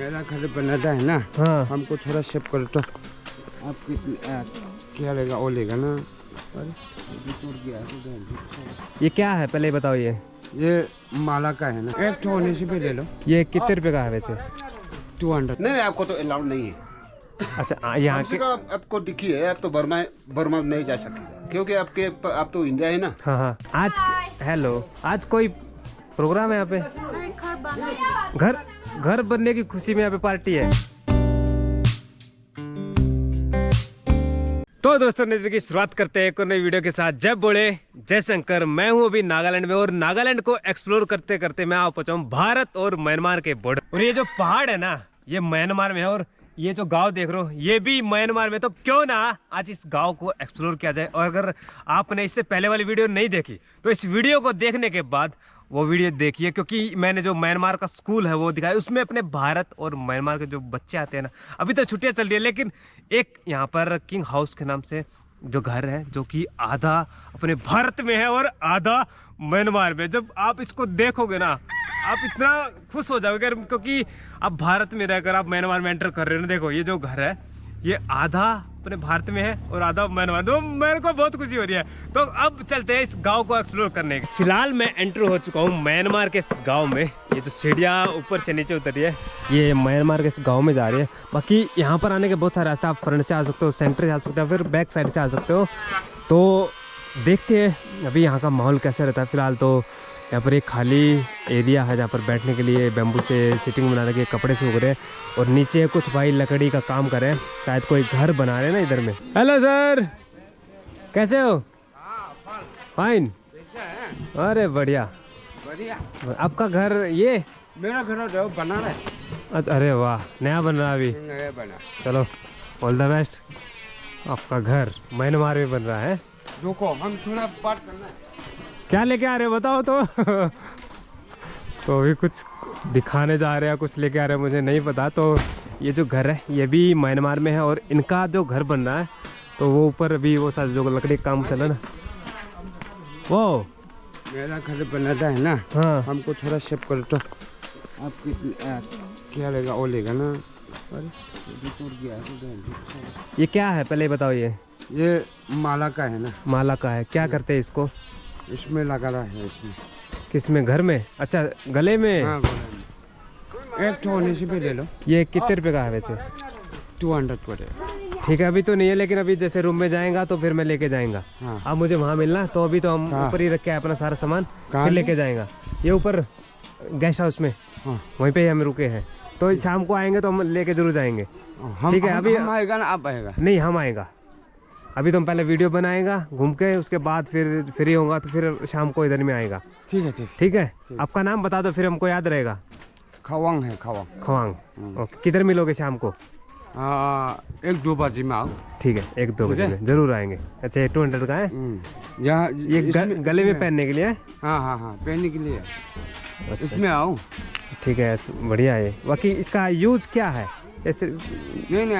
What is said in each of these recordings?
मेरा घर बनाता है ना। हाँ हमको थोड़ा सेव कर तो आप क्या लेगा वो लेगा ना। टूट गया ये क्या है पहले बताओ। ये माला का है ना। एक तो होने से भी ले लो। ये कितने रुपए का है वैसे? 200। नहीं आपको तो अलाउड नहीं है। अच्छा यहाँ के आपको दिखिए, आप तो बर्मा नहीं जा सकेगा क्योंकि आप तो इंडिया है ना। हाँ हाँ आज हेलो आज कोई प्रोग्राम है यहाँ पे? घर बनने की खुशी में यहाँ पे पार्टी है। तो दोस्तों नजर की शुरुआत करते हैं एक और नई वीडियो के साथ। जय बोले जय शंकर। मैं हूँ अभी नागालैंड में और नागालैंड को एक्सप्लोर करते करते मैं आ पहुंचा हूँ भारत और म्यांमार के बॉर्डर। और ये जो पहाड़ है ना ये म्यांमार में है और ये जो गांव देख रहे हो ये भी म्यांमार में। तो क्यों ना आज इस गांव को एक्सप्लोर किया जाए। और अगर आपने इससे पहले वाली वीडियो नहीं देखी तो इस वीडियो को देखने के बाद वो वीडियो देखिए, क्योंकि मैंने जो म्यांमार का स्कूल है वो दिखाया। उसमें अपने भारत और म्यांमार के जो बच्चे आते हैं ना, अभी तो छुट्टियां चल रही है लेकिन एक यहाँ पर किंग हाउस के नाम से जो घर है जो कि आधा अपने भारत में है और आधा म्यांमार में। जब आप इसको देखोगे ना आप इतना खुश हो जाओगे क्योंकि आप भारत में रहकर आप म्यांमार में एंटर कर रहे हो ना। देखो ये जो घर है ये आधा अपने भारत में है और आधा म्यांमार। तो मेरे को बहुत खुशी हो रही है। तो अब चलते हैं इस गांव को एक्सप्लोर करने के। फिलहाल मैं एंटर हो चुका हूँ म्यांमार के इस गांव में। ये जो सीढ़ियाँ ऊपर से नीचे उतर रही है ये म्यांमार के इस गांव में जा रही है। बाकी यहाँ पर आने के बहुत सारे रास्ते, आप फ्रंट से आ सकते हो, सेंटर से आ सकते हो, फिर बैक साइड से आ सकते हो। तो देखते हैं अभी यहाँ का माहौल कैसा रहता है। फिलहाल तो यहाँ पर एक खाली एरिया है जहाँ पर बैठने के लिए बैम्बू से सिटिंग बनाने के कपड़े सूख रहे हैं और नीचे कुछ भाई लकड़ी का काम कर रहे हैं, शायद कोई घर बना रहे हैं ना इधर में। हेलो सर, कैसे हो? फाइन। अरे बढ़िया बढ़िया। आपका घर ये? मेरा घर जो बना रहा है। अरे वाह नया बन रहा है अभी। नया बना। चलो ऑल द बेस्ट। आपका घर म्यांमार में बन रहा है। रुको हम थोड़ा बात करना है। क्या लेके आ रहे हो बताओ तो। तो अभी कुछ दिखाने जा रहे हैं, कुछ लेके आ रहे हैं मुझे नहीं पता। तो ये जो घर है ये भी म्यांमार में है और इनका जो घर बन रहा है तो वो ऊपर अभी वो साथ जो लकड़ी का काम चला ना वो मेरा घर बनाता है ना। हाँ हमको थोड़ा सेव कर तो आप क्या लेगा वो लेगा ना। टूट गया ये क्या है पहले बताओ। ये माला का है ना। माला का है। क्या करते हैं इसको? इसमें लगा रहा है इसमें। किस में? घर में? अच्छा गले में। हाँ गले में। एक तो होने से भी ले लो। ये कितने रुपए का है वैसे? 200 पड़ेगा। ठीक है अभी तो नहीं है लेकिन अभी जैसे रूम में जाएगा तो फिर मैं लेके जाएगा। हाँ। अब मुझे वहाँ मिलना तो अभी तो हम हाँ। ऊपर ही रख के आए अपना सारा सामान, कहाँ फिर पे? लेके जाएगा। ये ऊपर गेस्ट हाउस में। हाँ। वहीं पे हम रुके हैं तो शाम को आएंगे तो हम लेके जरूर जाएंगे। ठीक है अभी हम आएगा ना आप आएगा? नहीं हम आएगा। अभी तो हम पहले वीडियो बनाएगा घूम के, उसके बाद फिर फ्री होगा तो फिर शाम को इधर में आएगा। ठीक है ठीक है आपका नाम बता दो फिर हमको याद रहेगा। खवांग है खवांग। खवांग। ओके किधर मिलोगे शाम को? 1-2 बजे में आओ। ठीक है 1-2 बजे में जरूर आएंगे। अच्छा 200 का है यहाँ ये गले में पहनने के लिए? हाँ हाँ हाँ पहनने के लिए। अच्छा। इसमें आओ। ठीक है बढ़िया है। बाकी इसका यूज क्या है? ऐसे नहीं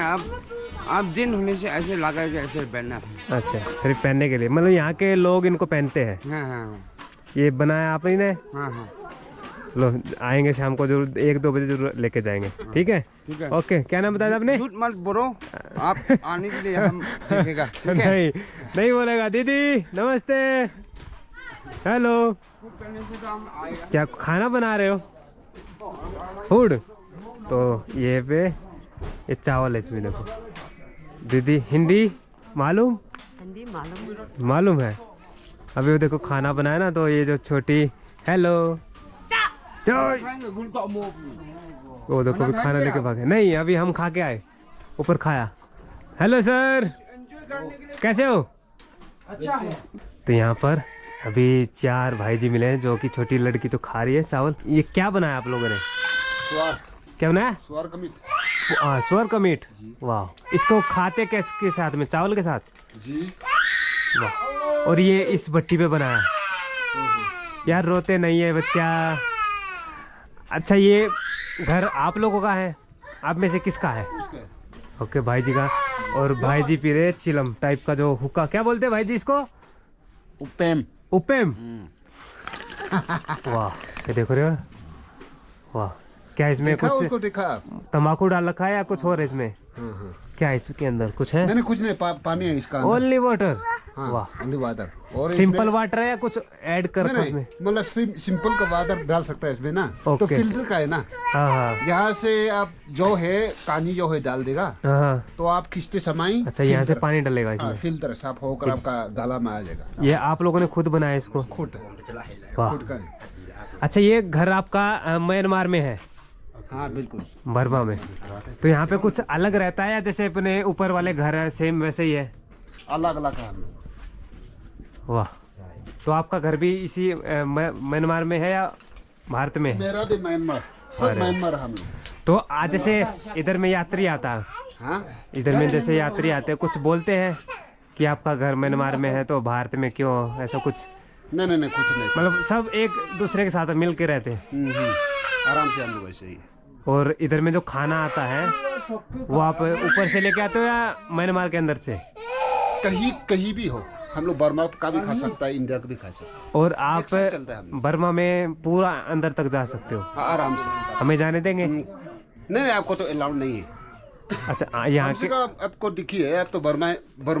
आप दिन होने से ऐसे लगा के ऐसे पहनना है। अच्छा सिर्फ पहनने के लिए, मतलब यहाँ के लोग इनको पहनते हैं। हाँ हाँ ये बनाया आप ही ने? हाँ हाँ। लो आएंगे शाम को जरूर 1-2 बजे जरूर लेके जाएंगे। ठीक है ठीक है। ओके क्या नाम बताया आपने? झूठ मत बोलो, आप आने के लिए हम देखेगा। ठीक है? नहीं बोलेगा। दीदी नमस्ते। हेलो क्या खाना बना रहे हो? फूड? तो ये पे ये चावल है इसमें देखो। दीदी हिंदी मालूम? हिंदी मालूम। मालूम है। अभी वो देखो खाना बनाया ना तो ये जो छोटी हेलो वो देखो खाना लेके भागे। नहीं अभी हम खा के आए, ऊपर खाया। हेलो सर कैसे हो? अच्छा है। तो यहाँ पर अभी 4 भाई जी मिले हैं जो कि छोटी लड़की तो खा रही है चावल। ये क्या बनाया आप लोगों ने? क्या बनाया? सुअर का मीट। सुअर का मीट। वाह इसको खाते किसके साथ में? चावल के साथ जी। वाह। और ये इस भट्टी पे बनाया। यार रोते नहीं है बच्चा। अच्छा ये घर आप लोगों का है? आप में से किसका है? ओके भाई जी का। और भाई जी पी रहे चिलम टाइप का जो हुक्का, क्या बोलते हैं भाई जी इसको? उपेम। उपेम। वाह ये देखो रे वाह क्या इसमें देखा कुछ उसको देखा। तंबाकू डाल रखा है या कुछ और है इसमें? हाँ। क्या है इसके अंदर कुछ है? नहीं कुछ नहीं, पानी है इसका। Only water? हाँ, वाह, ओनली वाटर। और सिंपल वाटर है या कुछ ऐड कर नहीं, इसमें? मतलब सिंपल का वाटर डाल सकता है इसमें ना। तो फिल्टर का है ना। हाँ हाँ यहाँ से आप जो है पानी जो है डाल देगा, हाँ। तो आप खींचते समय अच्छा, यहाँ से पानी डलेगा इसमें? फिल्टर साफ होकर आपका गाला में आ जाएगा। ये आप लोगों ने खुद बनाया इसको? खुद वाह। खुद का है। अच्छा, ये घर आपका म्यांमार में है? हाँ बिल्कुल, बर्मा में। तो यहाँ पे कुछ अलग रहता है या जैसे अपने ऊपर वाले घर है सेम वैसे ही है? अलग अलग है। वाह। तो आपका घर भी इसी म्यांमार में है या भारत में है? मेरा भी म्यांमार, सब म्यांमार हम लोग। तो आज जैसे इधर में यात्री आता है, हाँ, इधर में जैसे यात्री आते हैं, कुछ बोलते हैं कि आपका घर म्यांमार में है तो भारत में क्यों, ऐसा कुछ? नहीं कुछ नहीं। मतलब सब एक दूसरे के साथ मिल के रहते हैं? आराम से हम लोग ऐसे ही। और इधर में जो खाना आता है वो आप ऊपर से लेके आते हो या म्यांमार के अंदर से? कहीं भी हो, हम लोग बर्मा का भी खा सकता है, इंडिया का भी खा सकता है। और आप एक साथ चलता है हम लोग। बर्मा में पूरा अंदर तक जा सकते हो? हाँ, आराम से। हमें जाने देंगे? नहीं आपको तो अलाउड नहीं है। अच्छा, यहाँ के आपको दिखिए, आप तो बर्मा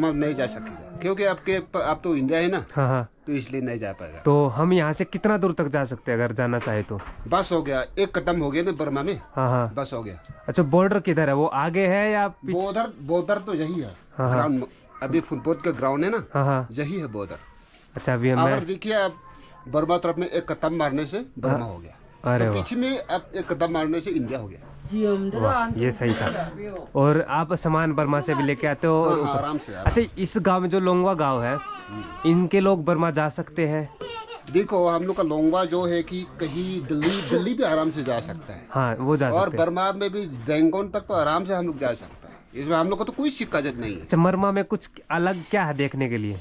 में नहीं जा सकेगा, क्योंकि आप तो इंडिया है ना। हाँ हाँ, तो इसलिए नहीं जा पाएगा। तो हम यहाँ से कितना दूर तक जा सकते हैं अगर जाना चाहे तो? बस हो गया, एक कदम हो गया ना बर्मा में। हाँ हाँ, बस हो गया। अच्छा, बॉर्डर किधर है? वो आगे है या पीछे? बॉर्डर तो यही है। हाँ, ग्राउंड अभी फुटबॉल का ग्राउंड है ना। हाँ हाँ, यही है बॉर्डर। अच्छा, अभी अगर देखिए आप बर्मा तरफ में एक कदम मारने से बर्मा हो गया, अरे तो वाह, पीछे में आप एक कदम मारने से इंडिया हो गया। वाह, ये सही था। और आप सामान बर्मा से भी लेके आते हो? हाँ, ऊपर? आराम से। अच्छा, इस गांव में जो लोंगवा गांव है, इनके लोग बर्मा जा सकते हैं? देखो, हम लोग का लोंगवा जो है कि कहीं दिल्ली भी आराम से जा सकता है। हाँ, वो जा और सकते हैं। बर्मा में भी डेंगोन तक तो आराम से हम लोग जा सकता है। इसमें हम लोग को तो कोई शिकायत नहीं है। अच्छा, बर्मा में कुछ अलग क्या है देखने के लिए?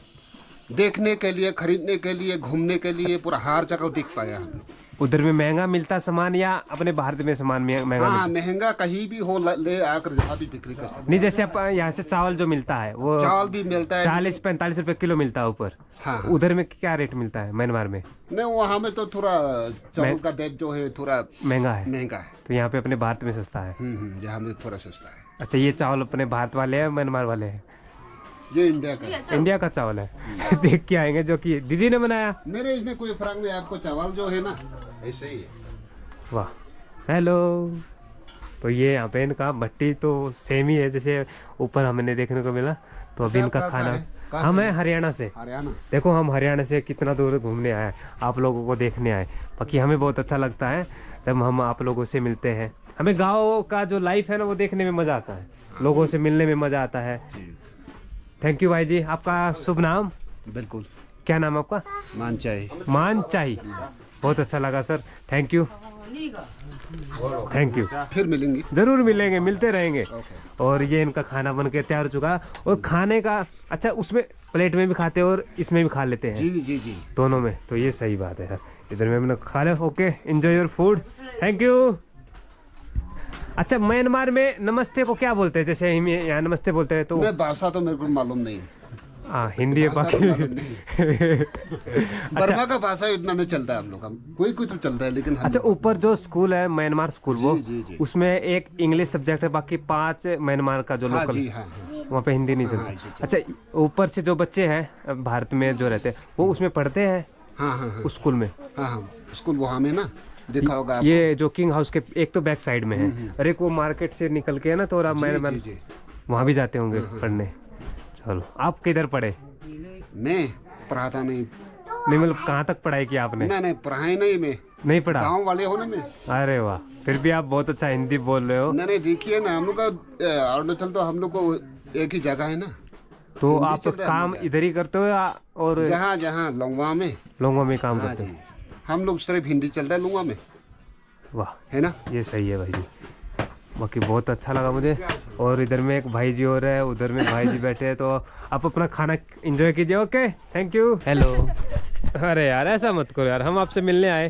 देखने के लिए, खरीदने के लिए, घूमने के लिए पूरा हर जगह दिख पाया हम लोग। उधर में महंगा मिलता सामान या अपने भारत में सामान महंगा? हाँ, महंगा कहीं भी हो, ले आकर जहाँ भी बिक्री कर सकते। नहीं, जैसे यहाँ से चावल जो मिलता है वो चावल भी मिलता है, 40-45 रुपए किलो मिलता है ऊपर। हाँ। उधर में क्या रेट मिलता है म्यांमार में? नहीं, वहाँ में तो थोड़ा चावल का रेट जो है थोड़ा महंगा है। महंगा है। तो यहाँ पे अपने भारत में सस्ता है? यहाँ में थोड़ा सस्ता है। अच्छा, ये चावल अपने भारत वाले हैं म्यांमार वाले हैं? ये इंडिया का है। इंडिया का चावल है। देख के आएंगे, जो कि दीदी ने बनाया। मेरे इसमें कोई फर्क नहीं, आपको चावल जो है ना ऐसे ही है। वाह, हेलो। तो ये यहाँ पे इनका भट्टी तो सेम ही है जैसे ऊपर हमने देखने को मिला। तो अभी इनका खाना, हम है हरियाणा से। हरियाणा, देखो हम हरियाणा से कितना दूर घूमने आए, आप लोगों को देखने आए। बाकी हमें बहुत अच्छा लगता है जब हम आप लोगों से मिलते हैं। हमें गाँव का जो लाइफ है ना वो देखने में मजा आता है, लोगों से मिलने में मजा आता है। थैंक यू भाई जी। आपका शुभ नाम? बिल्कुल। क्या नाम आपका? मानचाई। मानचाई। बहुत अच्छा लगा sir, thank you. Thank you. फिर मिलेंगे, जरूर मिलेंगे, मिलते रहेंगे। और ये इनका खाना बन के तैयार हो चुका। और खाने का अच्छा, उसमें प्लेट में भी खाते हैं और इसमें भी खा लेते हैं? जी दोनों में। तो ये सही बात है यार, इधर में मैंने खा लिया। Okay, enjoy your food, thank you. अच्छा, म्यांमार में नमस्ते को क्या बोलते हैं? जैसे हम यहाँ नमस्ते बोलते हैं तो भाषा तो मेरे को मालूम नहीं है। हाँ, हिंदी है बाकी। बर्मा का भाषा इतना नहीं चलता है हम लोग का, कोई तो चलता है लेकिन अच्छा, ऊपर जो स्कूल है म्यांमार स्कूल, वो जी। उसमें एक इंग्लिश सब्जेक्ट है, बाकी 5 म्यांमार का जो लोकल, वहाँ पे हिंदी नहीं चलती। अच्छा, ऊपर से जो बच्चे हैं भारत में जो रहते हैं वो उसमें पढ़ते हैं? हाँ, उस स्कूल में? हाँ, स्कूल वहाँ में ना देखा होगा आपको। ये जो किंग हाउस के एक तो बैक साइड में है, और एक वो मार्केट से निकल के है ना, तो आप म्यांमार वहाँ भी जाते होंगे पढ़ने। चलो, आप किधर पढ़े? मैं पढ़ाता नहीं, मतलब कहाँ तक पढ़ाई की आपने? नहीं पढ़ाई नहीं पढ़ा। गाँव वाले हो ना मैं। अरे वाह, फिर भी आप बहुत अच्छा हिंदी बोल रहे हो। नहीं देखिए ना, हम लोग का अरुणाचल तो हम लोग को एक ही जगह है ना। तो आप काम इधर ही करते हो या और? जहाँ लोंगवा में काम करते हैं हम लोग, सिर्फ हिंदी चलता है लोंगवा में। वाह, है ना, ये सही है भाई जी। बाकी बहुत अच्छा लगा मुझे। और इधर में एक भाई जी और है, उधर में भाई जी बैठे हैं। तो आप अपना खाना एंजॉय कीजिए। Okay, thank you. हेलो। अरे यार, ऐसा मत करो यार, हम आपसे मिलने आए।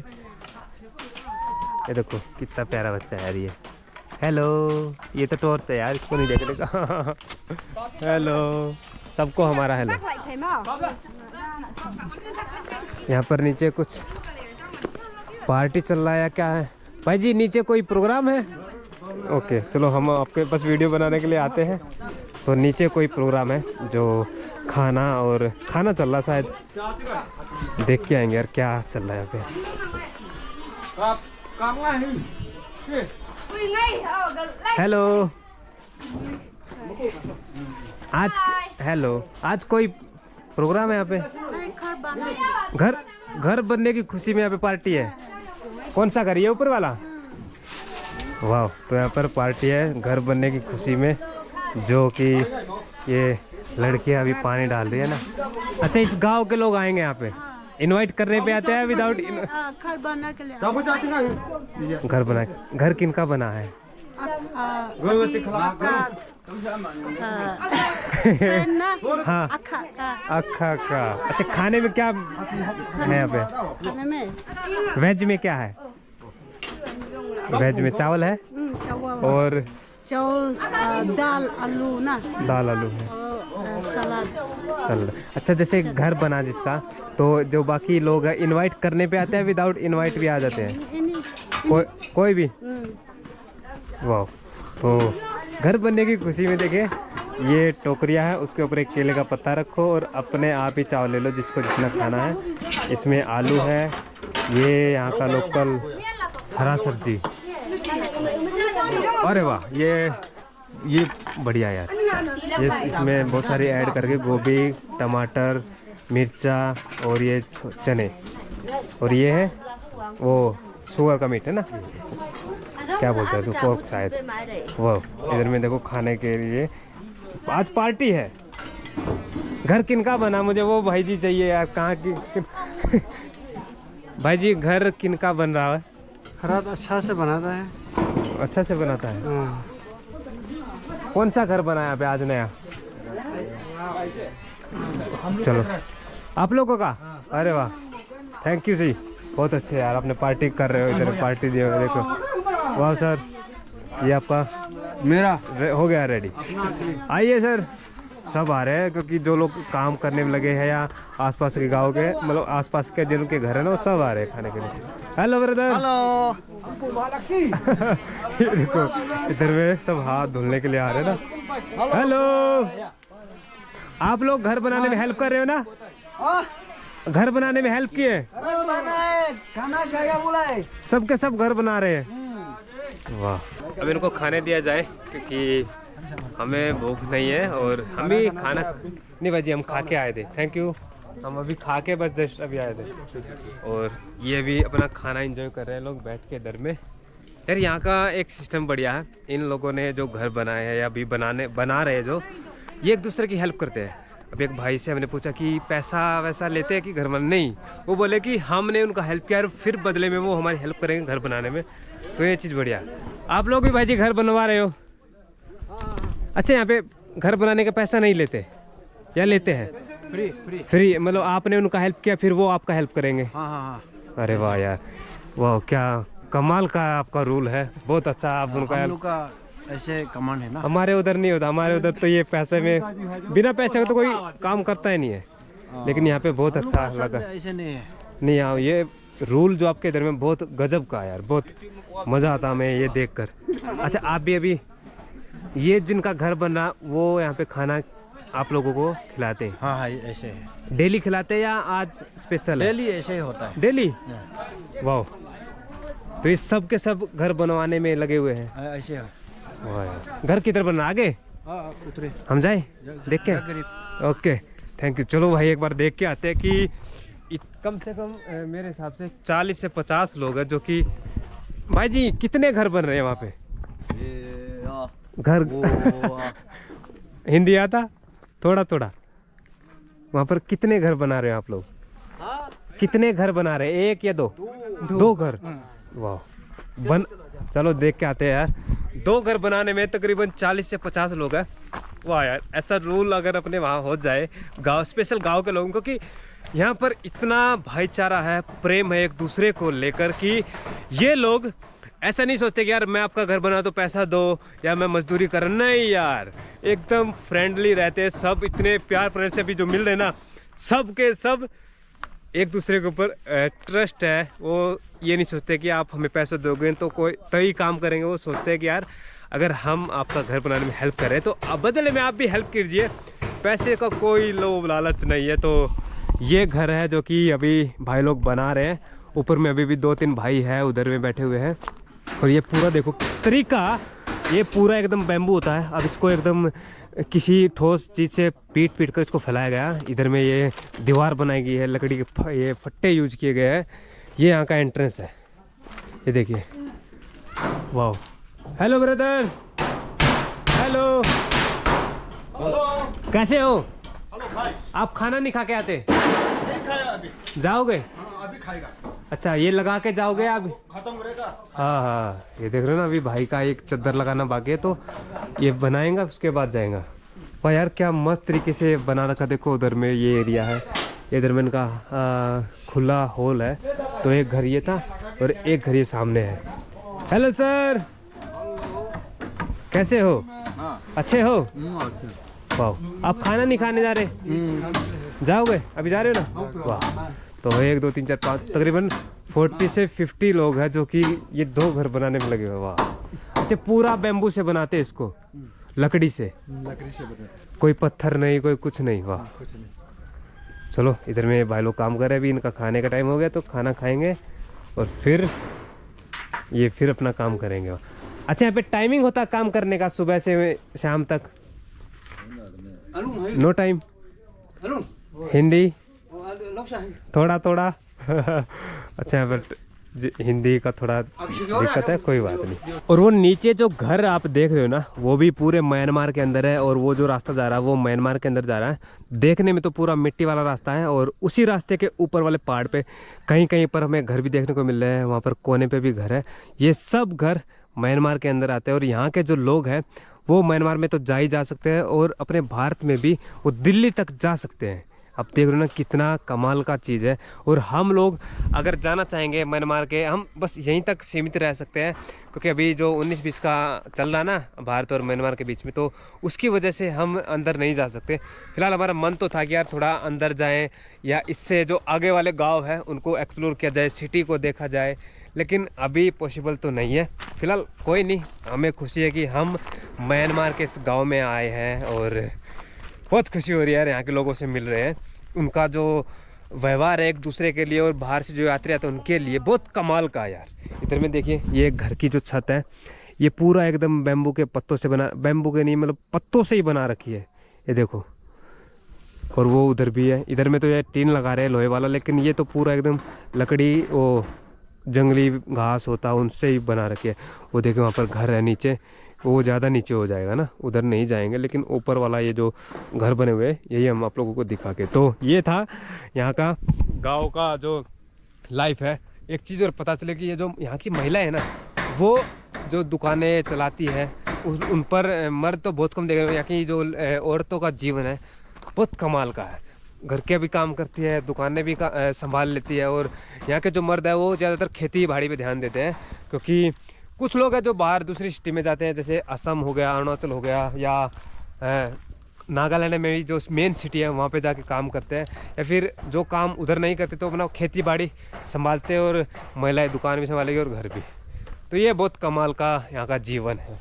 ये देखो कितना प्यारा बच्चा है यार ये। हेलो, ये तो टॉर्च है यार, इसको नहीं देखने का। हेलो, सबको हमारा हेलो। यहाँ पर नीचे कुछ पार्टी चल रहा है या क्या है भाई जी नीचे कोई प्रोग्राम है? ओके चलो, हम आपके पास वीडियो बनाने के लिए आते हैं। तो नीचे कोई प्रोग्राम है जो खाना चल रहा शायद, देख के आएंगे यार क्या चल रहा है यहाँ पे। हेलो, आज कोई प्रोग्राम है यहाँ पे? घर बनने की खुशी में यहाँ पे पार्टी है। कौन सा घर, ये ऊपर वाला? वाह, तो यहाँ पर पार्टी है घर बनने की खुशी में, जो कि ये लड़कियां अभी पानी डाल रही है ना। अच्छा, इस गांव के लोग आएंगे यहाँ पे, इनवाइट करने पे आते हैं विदाउट? घर बना के लिए घर किनका बना है? हाँ, अक्खा का। अच्छा, खाने में क्या है यहाँ पे? खाने में वेज में क्या है? वेज में चावल है चावल और दाल आलू ना, दाल आलू है, सलाद। अच्छा, जैसे घर बना जिसका, तो जो बाकी लोग हैं इनवाइट करने पे आते हैं, विदाउट इनवाइट भी आ जाते हैं? कोई भी? वाह, तो घर बनने की खुशी में देखे, ये टोकरिया है, उसके ऊपर एक केले का पत्ता रखो और अपने आप ही चावल ले लो जिसको जितना खाना है। इसमें आलू है, ये यहाँ का लोकल हरा सब्जी। अरे वाह, ये बढ़िया यार, ये इसमें बहुत सारी ऐड करके गोभी, टमाटर, मिर्चा और ये चने, और ये है वो सुअर का मीट है ना, क्या बोलते हैं, पोर्क शायद। वो इधर में देखो खाने के लिए आज पार्टी है। घर किनका बना, मुझे वो भाई जी चाहिए यार, कहाँ की भाई जी घर किनका बन रहा है? खराब अच्छा से बनाता है। अच्छा से बनाता है। कौन सा घर बना है यहाँ पे आज नया? चलो, आप लोगों का? अरे वाह, थैंक यू जी, बहुत अच्छे यार, आपने पार्टी कर रहे हो, इधर पार्टी दिए हो, देखो। वाह सर, ये आपका मेरा हो गया रेडी। आइए सर, सब आ रहे हैं क्योंकि जो लोग काम करने में लगे हैं या आसपास के गांव के, मतलब आसपास के जिनके घर है ना, वो सब आ रहे हैं खाने के लिए। Hello brother. हेलो। ये देखो इधर में सब हाथ धुलने के लिए आ रहे हैं ना। हेलो, आप लोग घर बनाने में हेल्प कर रहे हो ना? घर बनाने में हेल्प किए? खाना क्या बोला है? सबके सब घर बना रहे हैं। वाह, अब इनको खाने दिया जाए क्योंकि हमें भूख नहीं है और हम भी खाना नहीं भाजी, हम खा के आए थे। थैंक यू, हम अभी खा के बस जस्ट अभी आए थे और ये भी अपना खाना एंजॉय कर रहे हैं लोग बैठ के इधर में। यार यहाँ का एक सिस्टम बढ़िया है, इन लोगों ने जो घर बनाए हैं या अभी बना रहे हैं जो, ये एक दूसरे की हेल्प करते हैं। अब एक भाई से हमने पूछा कि पैसा वैसा लेते हैं कि घर बनाने? नहीं, वो बोले कि हमने उनका हेल्प किया और फिर बदले में वो हमारी हेल्प करेंगे घर बनाने में। तो ये चीज़ बढ़िया। आप लोग भी भाई जी घर बनवा रहे हो? अच्छा, यहाँ पे घर बनाने का पैसा नहीं लेते या लेते हैं? फ्री मतलब आपने उनका हेल्प किया फिर वो आपका हेल्प करेंगे? हाँ। अरे वाह यार, वाह, क्या कमाल का आपका रूल है, बहुत अच्छा। आप उनका हम लोग का ऐसे कमांड है ना, हमारे उधर नहीं होता, हमारे उधर तो ये पैसे में, बिना पैसे में तो कोई काम करता ही नहीं है, लेकिन यहाँ पे बहुत अच्छा लगा। ऐसे नहीं है। नहीं, यहाँ ये रूल जो आपके इधर में बहुत गजब का है यार, बहुत मज़ा आता हमें ये देखकर। अच्छा, आप भी अभी ये जिनका घर बन रहा, वो यहाँ पे खाना आप लोगों को खिलाते हैं? हाँ, ऐसे है। डेली खिलाते हैं या आज स्पेशल है? डेली ऐसे ही होता है। डेली? वाह, तो ये सब के सब घर बनवाने में लगे हुए हैं। ऐसे है। वाह यार, घर किधर बनना आगे? उतरे हम जाए देख के? Okay, thank you. चलो भाई, एक बार देख के आते हैं कि कम से कम मेरे हिसाब से 40 से 50 लोग हैं जो कि, भाई जी कितने घर बन रहे हैं वहाँ पे? घर हिंदी आता थोड़ा थोड़ा? वहाँ पर कितने घर बना रहे हो आप लोग? कितने घर बना रहे हैं, एक या दो? दो घर। वाह, चलो देख के आते हैं यार। 2 घर बनाने में तकरीबन 40 से 50 लोग हैं। वाह यार, ऐसा रूल अगर अपने वहाँ हो जाए, गांव स्पेशल गांव के लोगों को, कि यहाँ पर इतना भाईचारा है, प्रेम है एक दूसरे को लेकर, कि ये लोग ऐसा नहीं सोचते कि यार मैं आपका घर बना तो पैसा दो या मैं मजदूरी कर, नहीं यार, एकदम फ्रेंडली रहते हैं सब। इतने प्यार प्रेम से भी जो मिल रहे ना, सब के सब एक दूसरे के ऊपर ट्रस्ट है। वो ये नहीं सोचते कि आप हमें पैसे दोगे तो कोई तभी काम करेंगे। वो सोचते हैं कि यार अगर हम आपका घर बनाने में हेल्प करें तो बदले में आप भी हेल्प कीजिए। पैसे का कोई लोभ लालच नहीं है। तो ये घर है जो कि अभी भाई लोग बना रहे हैं। ऊपर में अभी भी 2-3 भाई है उधर में बैठे हुए हैं। और ये पूरा देखो तरीका, ये पूरा एकदम बैम्बू होता है। अब इसको एकदम किसी ठोस चीज़ से पीट कर इसको फैलाया गया। इधर में ये दीवार बनाई गई है, लकड़ी के ये फट्टे यूज किए गए हैं। ये यहाँ का एंट्रेंस है, ये देखिए। वाह, हेलो ब्रदर, हेलो, कैसे हो? आप खाना नहीं खा के आते? नहीं खाया अभी। जाओगे? अभी खाएगा। अच्छा, ये लगा के जाओगे आप? खत्म करेगा। हाँ, ये देख रहे हो ना, अभी भाई का एक चद्दर लगाना बाकी है तो ये बनाएगा, उसके बाद जाएगा। वाह यार, क्या मस्त तरीके से बना रखा। देखो उधर में ये एरिया है, इधर में इनका खुला हॉल है। तो एक घर ये था और एक घर ये सामने है। हेलो सर, कैसे हो? अच्छे हो? वाह, आप खाना नहीं खाने जा रहे? जाओगे? अभी जा रहे हो ना? वाह, तो 1 2 3 4 5 तकरीबन 40 से 50 लोग हैं जो कि ये 2 घर बनाने में लगे हुए। वाह, अच्छा, पूरा बैम्बू से बनाते हैं इसको, लकड़ी से बनाते, कोई पत्थर नहीं, कोई कुछ नहीं। वाह, चलो इधर में भाई लोग काम कर रहे हैं। अभी इनका खाने का टाइम हो गया तो खाना खाएंगे और फिर ये फिर अपना काम करेंगे। अच्छा, यहाँ पे टाइमिंग होता है काम करने का, सुबह से शाम तक? No time? हिंदी थोड़ा थोड़ा अच्छा, यहाँ पर हिंदी का थोड़ा दिक्कत है, कोई बात नहीं। और वो नीचे जो घर आप देख रहे हो ना, वो भी पूरे म्यांमार के अंदर है। और वो जो रास्ता जा रहा है वो म्यांमार के अंदर जा रहा है। देखने में तो पूरा मिट्टी वाला रास्ता है। और उसी रास्ते के ऊपर वाले पहाड़ पे कहीं कहीं पर हमें घर भी देखने को मिल रहे हैं। वहाँ पर कोने पे भी घर है। ये सब घर म्यांमार के अंदर आते हैं। और यहाँ के जो लोग हैं वो म्यांमार में तो जा ही जा सकते हैं और अपने भारत में भी वो दिल्ली तक जा सकते हैं। अब देख रहे हो ना कितना कमाल का चीज़ है। और हम लोग अगर जाना चाहेंगे म्यांमार के, हम बस यहीं तक सीमित रह सकते हैं क्योंकि अभी जो 19-20 का चल रहा ना भारत और म्यांमार के बीच में, तो उसकी वजह से हम अंदर नहीं जा सकते। फिलहाल हमारा मन तो था कि यार थोड़ा अंदर जाएं या इससे जो आगे वाले गाँव हैं उनको एक्सप्लोर किया जाए, सिटी को देखा जाए, लेकिन अभी पॉसिबल तो नहीं है। फिलहाल कोई नहीं, हमें खुशी है कि हम म्यांमार के इस गाँव में आए हैं और बहुत खुशी हो रही है यार। यहाँ के लोगों से मिल रहे हैं, उनका जो व्यवहार है एक दूसरे के लिए और बाहर से जो यात्री आते हैं उनके लिए बहुत कमाल का यार। इधर में देखिए, ये घर की जो छत है ये पूरा एकदम बैम्बू के पत्तों से बना, बैम्बू के नहीं मतलब पत्तों से ही बना रखी है, ये देखो। और वो उधर भी है, इधर में तो ये टीन लगा रहे हैं लोहे वाला, लेकिन ये तो पूरा एकदम लकड़ी, वो जंगली घास होता है उनसे ही बना रखी है। वो देखिए वहाँ पर घर है नीचे, वो ज़्यादा नीचे हो जाएगा ना, उधर नहीं जाएंगे। लेकिन ऊपर वाला ये जो घर बने हुए हैं यही हम आप लोगों को दिखा के। तो ये था यहाँ का गांव का जो लाइफ है। एक चीज़ और पता चले कि ये जो यहाँ की महिला है ना, वो जो दुकानें चलाती है उन पर मर्द तो बहुत कम देख रहे हैं। यहाँ की जो औरतों का जीवन है बहुत कमाल का है। घर के भी काम करती है, दुकानें भी संभाल लेती है। और यहाँ के जो मर्द है वो ज़्यादातर खेती बाड़ी पे ध्यान देते हैं, क्योंकि कुछ लोग हैं जो बाहर दूसरी सिटी में जाते हैं, जैसे असम हो गया, अरुणाचल हो गया, या नागालैंड में भी जो मेन सिटी है वहाँ पे जाके काम करते हैं, या फिर जो काम उधर नहीं करते तो अपना खेती बाड़ी संभालते हैं और महिलाएं दुकान भी संभालेगी और घर भी। तो ये बहुत कमाल का यहाँ का जीवन है।